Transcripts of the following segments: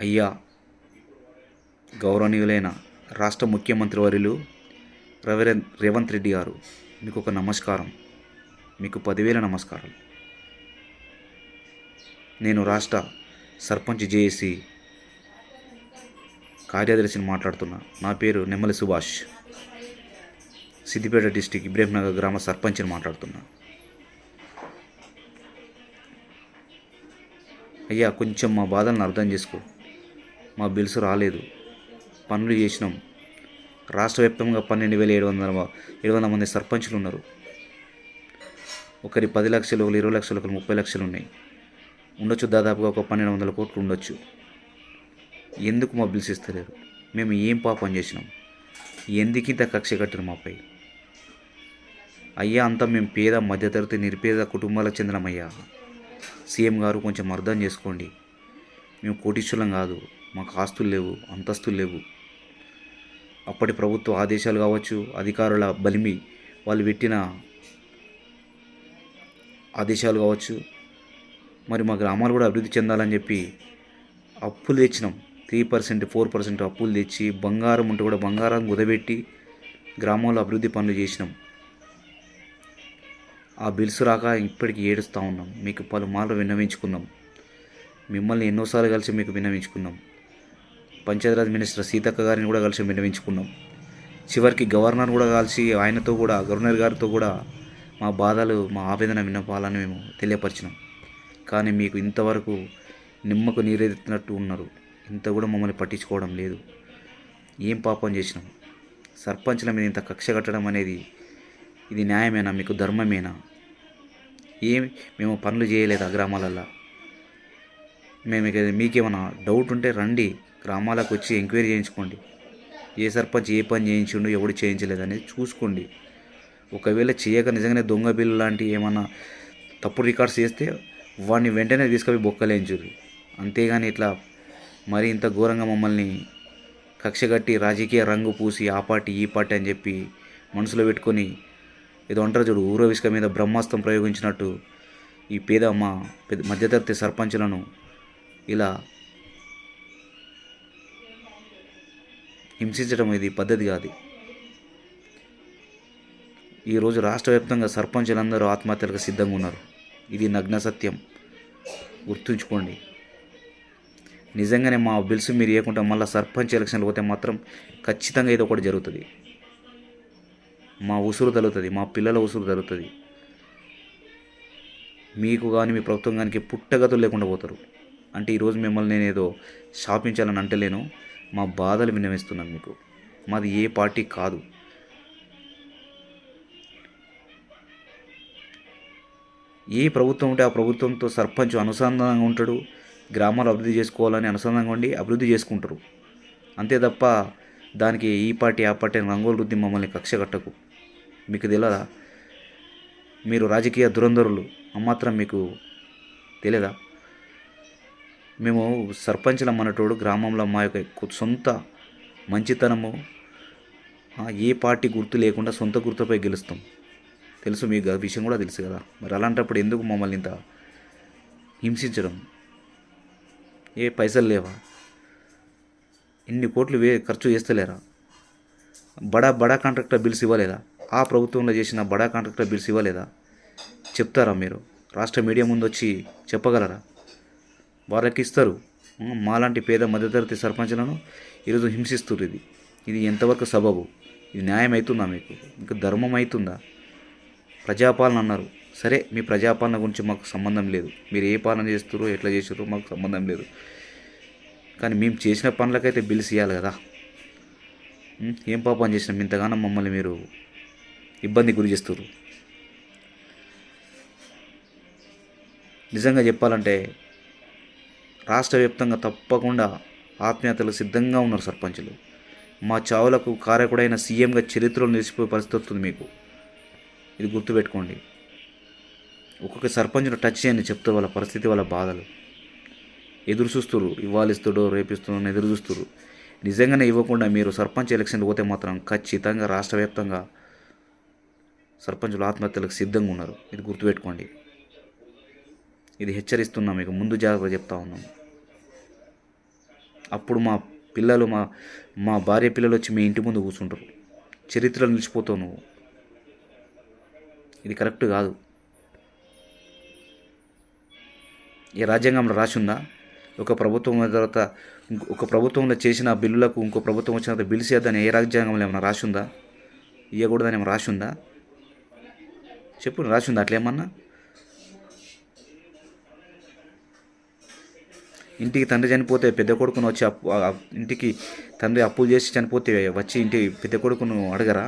అయ్యా గౌరవనీయులైన రాష్ట్ర ముఖ్యమంత్రి వర్యులు రేవంత్ రెడ్డి గారు, మీకు ఒక నమస్కారం. మీకు 10,000 నమస్కారాలు. నేను రాష్ట్ర సర్పంచ్ జేఏసీ కార్యదర్శిని మాట్లాడుతున్నా. నా పేరు నెమ్మలి సుభాష్. సిద్దిపేట డిస్టిక్ ఇబ్రహీంనగర్ గ్రామ సర్పంచ్ని మాట్లాడుతున్నా. అయ్యా, కొంచెం మా బాధలను అర్థం చేసుకో. మా బిల్స్ రాలేదు, పనులు చేసినాం. రాష్ట్ర వ్యాప్తంగా 12,700 మంది సర్పంచులు ఉన్నారు. ఒకరి 10 లక్షలు, ఒకరు 20 లక్షలు, ఒకరు 30 లక్షలు ఉన్నాయి. ఉండొచ్చు, దాదాపుగా ఒక 1,200 కోట్లు ఉండొచ్చు. ఎందుకు మా బిల్స్ ఇస్తలేరు? మేము ఏం పాపం చేసినాం? ఎందుకు ఇంత కక్ష కట్టారు మాపై? అయ్యా, అంతా మేము పేద, మధ్యతరగతి, నిరుపేద కుటుంబాలకు చెందినమయ్యా. సీఎం గారు, కొంచెం అర్థం చేసుకోండి. మేము కోటీశ్వరులం కాదు, మాకు ఆస్తులు లేవు, అంతస్తులు లేవు. అప్పటి ప్రభుత్వ ఆదేశాలు కావచ్చు, అధికారుల బలిమి వాళ్ళు పెట్టిన ఆదేశాలు కావచ్చు, మరి మా గ్రామాలు కూడా అభివృద్ధి చెందాలని చెప్పి అప్పులు తెచ్చినాం. 3%, 4% అప్పులు తెచ్చి, బంగారం ఉంటే కూడా బంగారం కుదబెట్టి గ్రామంలో అభివృద్ధి పనులు చేసినాం. ఆ బిల్స్ రాక ఇప్పటికీ ఏడుస్తూ ఉన్నాం. మీకు పలుమార్లు విన్నవించుకున్నాం. మిమ్మల్ని ఎన్నోసార్లు కలిసి మీకు విన్నవించుకున్నాం. పంచాయతీరాజ్ మినిస్టర్ సీతక్క గారిని కూడా కలిసి విన్నవించుకున్నాం. చివరికి గవర్నర్ కూడా కలిసి గవర్నర్ గారితో కూడా మా బాధలు, మా ఆవేదన విన్నపాలని మేము తెలియపరిచినాం. కానీ మీకు ఇంతవరకు నిమ్మకు నీరెత్తినట్టు ఉన్నారు. ఇంత కూడా మమ్మల్ని పట్టించుకోవడం లేదు. ఏం పాపం చేసినాం? సర్పంచ్ల మీద ఇంత కక్ష కట్టడం అనేది ఇది న్యాయమేనా? మీకు ధర్మమేనా? మేము పనులు చేయలేదా గ్రామాలల్లో? మీకేమైనా డౌట్ ఉంటే రండి, గ్రామాలకు వచ్చి ఎంక్వైరీ చేయించుకోండి. ఏ సర్పంచ్ ఏ పని చేయించిండు, ఎవడు చేయించలేదు అనేది చూసుకోండి. ఒకవేళ చేయక నిజంగానే దొంగ బిల్లు లాంటి ఏమన్నా తప్పుడు రికార్డ్స్ చేస్తే వాడిని వెంటనే తీసుకొని బొక్కలేంచురు. అంతేగాని ఇట్లా మరి ఇంత ఘోరంగా మమ్మల్ని కక్షగట్టి రాజకీయ రంగు పూసి ఆ పార్టీ ఈ పార్టీ అని చెప్పి మనసులో పెట్టుకొని ఏదో అంటారు చూడు, ఊరవిష్క మీద బ్రహ్మాస్త్రం ప్రయోగించినట్టు ఈ మధ్యతరగతి సర్పంచులను ఇలా హింసించడం ఇది పద్ధతి కాదు. ఈరోజు రాష్ట్ర వ్యాప్తంగా సర్పంచులందరూ ఆత్మహత్యలకు సిద్ధంగా ఉన్నారు. ఇది నగ్న సత్యం, గుర్తుంచుకోండి. నిజంగానే మా బిల్స్ మీరు ఇవ్వకుండా మళ్ళీ సర్పంచ్ ఎలక్షన్లు పోతే మాత్రం ఖచ్చితంగా ఏదో ఒకటి జరుగుతుంది. మా ఉసురు తగులుతుంది, మా పిల్లల ఉసురు తగులుతుంది. మీకు కానీ మీ ప్రభుత్వం కానీ పుట్టగతులు లేకుండా పోతారు. అంటే ఈరోజు మిమ్మల్ని నేను ఏదో శాపించాలని అంటలేను, మా బాధలు విన్నవిస్తున్నాను మీకు. మాది ఏ పార్టీ కాదు. ఏ ప్రభుత్వం ఉంటే ఆ ప్రభుత్వంతో సర్పంచ్ అనుసంధానంగా ఉంటాడు. గ్రామాలు అభివృద్ధి చేసుకోవాలని అనుసంధానంగా ఉండి అభివృద్ధి చేసుకుంటారు. అంతే తప్ప దానికి ఈ పార్టీ ఆ పార్టీ అని రంగులు రుద్ది మమ్మల్ని కక్ష కట్టకు. మీకు తెలియదా? మీరు రాజకీయ దురంధరులు అమ్మాత్రం మీకు తెలియదా? మేము సర్పంచ్లం అన్నటోడు గ్రామంలో మా యొక్క సొంత మంచితనము, ఏ పార్టీ గుర్తు లేకుండా సొంత గుర్తుపై గెలుస్తాం. తెలుసు, మీకు విషయం కూడా తెలుసు కదా. మరి అలాంటప్పుడు ఎందుకు మమ్మల్ని ఇంత హింసించడం? ఏ పైసలు లేవా? ఇన్ని కోట్లు ఖర్చు చేస్తలేరా? బడా కాంట్రాక్టర్ బిల్స్ ఇవ్వలేదా? ఆ ప్రభుత్వంలో చేసిన బడా కాంట్రాక్టర్ బిల్స్ ఇవ్వలేదా? చెప్తారా మీరు? రాష్ట్ర మీడియా ముందు వచ్చి చెప్పగలరా? వాళ్ళకి ఇస్తారు. మాలాంటి పేద మధ్యతరగతి సర్పంచులను ఈరోజు హింసిస్తారు. ఇది ఎంతవరకు సబబు? ఇది న్యాయం అవుతుందా? మీకు ధర్మం అవుతుందా? ప్రజాపాలన అన్నారు. సరే, మీ ప్రజాపాలన గురించి మాకు సంబంధం లేదు. మీరు ఏ పాలన చేస్తారో ఎట్లా చేస్తారో మాకు సంబంధం లేదు. కానీ మేము చేసిన పనులకైతే బిల్స్ ఇవ్వాలి కదా. ఏం పాపం చేసినాం ఇంతగానో మమ్మల్ని మీరు ఇబ్బంది గురి చేస్తారు? నిజంగా చెప్పాలంటే రాష్ట్ర వ్యాప్తంగా తప్పకుండా ఆత్మీయతలు సిద్ధంగా ఉన్నారు సర్పంచులు. మా చావులకు కారకుడైన సీఎంగా చరిత్రలో నిలిచిపోయే పరిస్థితి వస్తుంది మీకు. ఇది గుర్తుపెట్టుకోండి. ఒక్కొక్క సర్పంచ్ను టచ్ చేయండి, చెప్తారు వాళ్ళ పరిస్థితి, వాళ్ళ బాధలు. ఎదురు చూస్తున్నారు, ఇవ్వాలిస్తుడో రేపిస్తుడో ఎదురు చూస్తున్నారు. నిజంగానే ఇవ్వకుండా మీరు సర్పంచ్ ఎలక్షన్లు పోతే మాత్రం ఖచ్చితంగా రాష్ట్ర వ్యాప్తంగా సర్పంచులు ఆత్మహత్యలకు సిద్ధంగా ఉన్నారు. ఇది గుర్తుపెట్టుకోండి. ఇది హెచ్చరిస్తున్నాం, మీకు ముందు జాగ్రత్త చెప్తా ఉన్నాం. అప్పుడు మా పిల్లలు మా మా భార్య పిల్లలు వచ్చి మీ ఇంటి ముందు కూర్చుంటారు. చరిత్రలో నిలిచిపోతావు నువ్వు. ఇది కరెక్ట్ కాదు. ఈ రాజ్యాంగంలో రాసి ఉందా? ఒక ప్రభుత్వం వచ్చిన తర్వాత ఒక ప్రభుత్వంలో చేసిన బిల్లులకు ఇంకో ప్రభుత్వం వచ్చిన తర్వాత బిల్లు చేయొద్దని ఏ రాజ్యాంగంలో ఏమైనా రాసి ఉందా? ఇవ్వకూడదని ఏమైనా రాసి ఉందా? చెప్పు, రాసి ఉందా అట్లేమన్నా? ఇంటికి తండ్రి చనిపోతే పెద్ద కొడుకును వచ్చి ఇంటికి తండ్రి అప్పులు చేసి చనిపోతే వచ్చి ఇంటి పెద్ద కొడుకును అడగరా?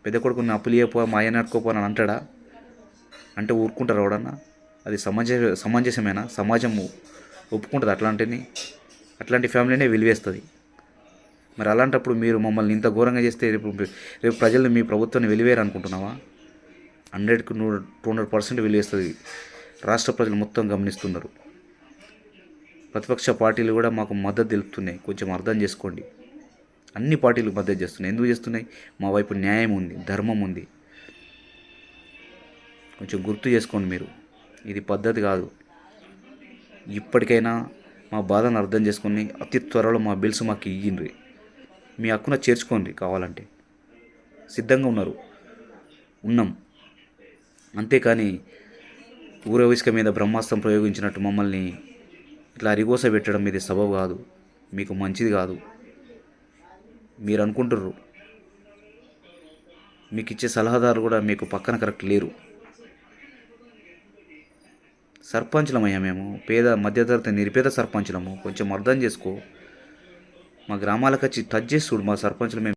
పెద్ద కొడుకుని అప్పులు ఇవ్వపో, మా ఆయన అడుకోపో అని అంటాడా? అంటే ఊరుకుంటారు ఎవడన్నా? అది సమంజసమేనా? సమాజం ఒప్పుకుంటుంది అట్లాంటిని? అట్లాంటి ఫ్యామిలీనే వెలివేస్తుంది. మరి అలాంటప్పుడు మీరు మమ్మల్ని ఇంత ఘోరంగా చేస్తే రేపు ప్రజలు మీ ప్రభుత్వాన్ని వెలివేయరు అనుకుంటున్నావా? 100కి 200% వెలివేస్తుంది. రాష్ట్ర ప్రజలు మొత్తం గమనిస్తున్నారు. ప్రతిపక్ష పార్టీలు కూడా మాకు మద్దతు తెలుపుతున్నాయి. కొంచెం అర్థం చేసుకోండి. అన్ని పార్టీలు మద్దతు చేస్తున్నాయి. ఎందుకు చేస్తున్నాయి? మా వైపు న్యాయం ఉంది, ధర్మం ఉంది. కొంచెం గుర్తు చేసుకోండి మీరు. ఇది పద్ధతి కాదు. ఇప్పటికైనా మా బాధను అర్థం చేసుకొని అతి త్వరలో మా బిల్స్ మాకు ఇయ్యండి. మీ హక్కున చేర్చుకోండి. కావాలంటే సిద్ధంగా ఉన్నాం. అంతేకాని ఊరవిసుక మీద బ్రహ్మాస్త్రం ప్రయోగించినట్టు మమ్మల్ని ఇట్లా అరిగోస పెట్టడం ఇది సబబు కాదు. మీకు మంచిది కాదు. మీరు అనుకుంటుర్రు. మీకు ఇచ్చే సలహాదారు కూడా మీకు పక్కన కరెక్ట్ లేరు. సర్పంచ్లమయ్యా మేము, పేద మధ్యతరగతి నిరుపేద సర్పంచ్లము. కొంచెం అర్థం చేసుకో. మా గ్రామాలకు వచ్చి టచ్ చేసి చూడు. మా సర్పంచ్లు మేము